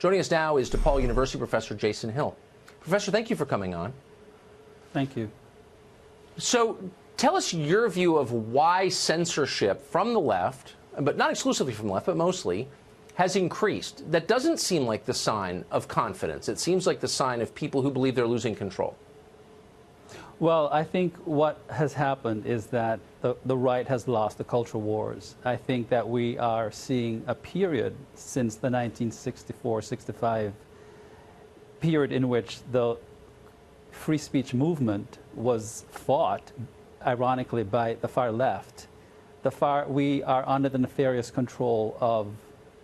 Joining us now is DePaul University professor Jason Hill. Professor, thank you for coming on. Thank you. So tell us your view of why censorship from the left, but not exclusively from the left, but mostly, has increased. That doesn't seem like the sign of confidence. It seems like the sign of people who believe they're losing control. Well, I think what has happened is that the right has lost the cultural wars. I think that we are seeing a period since the 1964-65 period in which the free speech movement was fought, ironically, by the far left. We are under the nefarious control of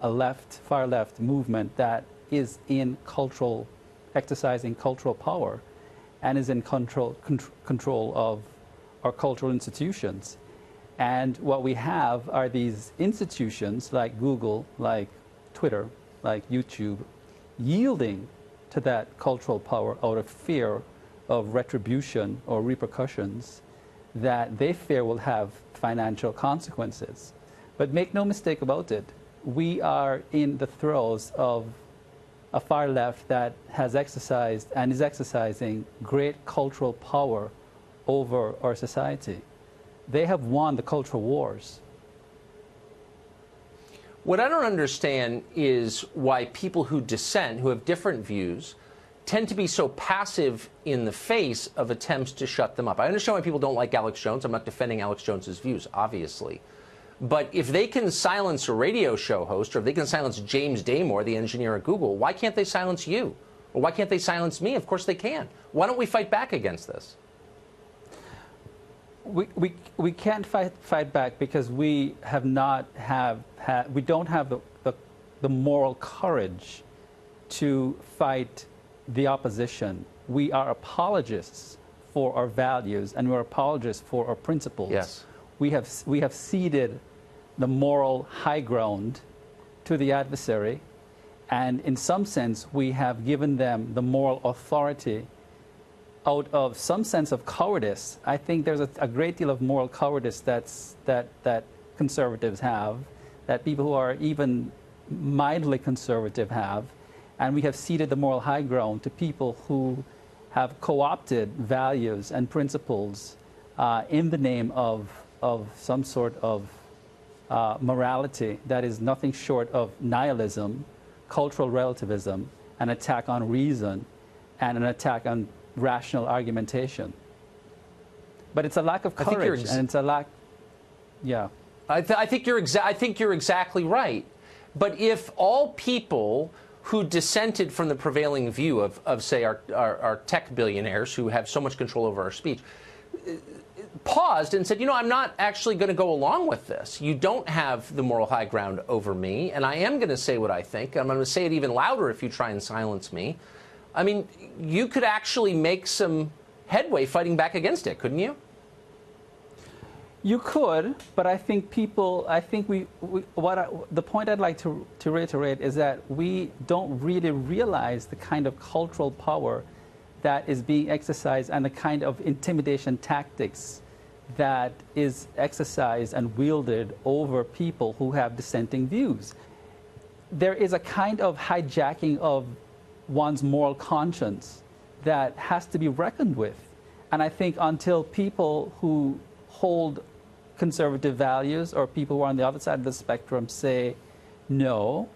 a far left movement that is in exercising cultural power and is in control of our cultural institutions. And what we have are these institutions like Google, like Twitter, like YouTube, yielding to that cultural power out of fear of retribution or repercussions that they fear will have financial consequences. But make no mistake about it, we are in the throes of a far left that has exercised and is exercising great cultural power over our society. They have won the cultural wars. What I don't understand is why people who dissent, who have different views, tend to be so passive in the face of attempts to shut them up. I understand why people don't like Alex Jones. I'm not defending Alex Jones's views, obviously. But if they can silence a radio show host, or if they can silence James Damore, the engineer at Google, why can't they silence you? Or why can't they silence me? Of course they can. Why don't we fight back against this? We can't fight back because we don't have the moral courage to fight the opposition. We are apologists for our values and we're apologists for our principles. Yes. We have ceded the moral high ground to the adversary, and in some sense we have given them the moral authority out of some sense of cowardice. I think there's a great deal of moral cowardice that conservatives have, that people who are even mildly conservative have, and we have ceded the moral high ground to people who have co-opted values and principles in the name of some sort of morality that is nothing short of nihilism, cultural relativism, an attack on reason, and an attack on rational argumentation. But it's a lack of courage, and it's a lack. Yeah. I think you're exactly right. But if all people who dissented from the prevailing view of say, our tech billionaires who have so much control over our speech, paused and said, you know, I'm not actually going to go along with this. You don't have the moral high ground over me, and I am going to say what I think. I'm going to say it even louder if you try and silence me. I mean, you could actually make some headway fighting back against it, couldn't you? You could, but I think the point I'd like to reiterate is that we don't really realize the kind of cultural power that is being exercised and the kind of intimidation tactics that is exercised and wielded over people who have dissenting views. There is a kind of hijacking of one's moral conscience that has to be reckoned with. And I think until people who hold conservative values or people who are on the other side of the spectrum say, no,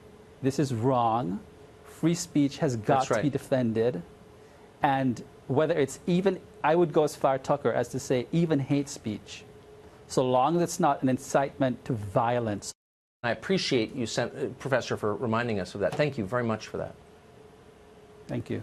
this is wrong, free speech has got to be defended, and whether it's even, I would go as far, Tucker, as to say even hate speech, so long as it's not an incitement to violence. I appreciate you, Professor, for reminding us of that. Thank you very much for that. Thank you.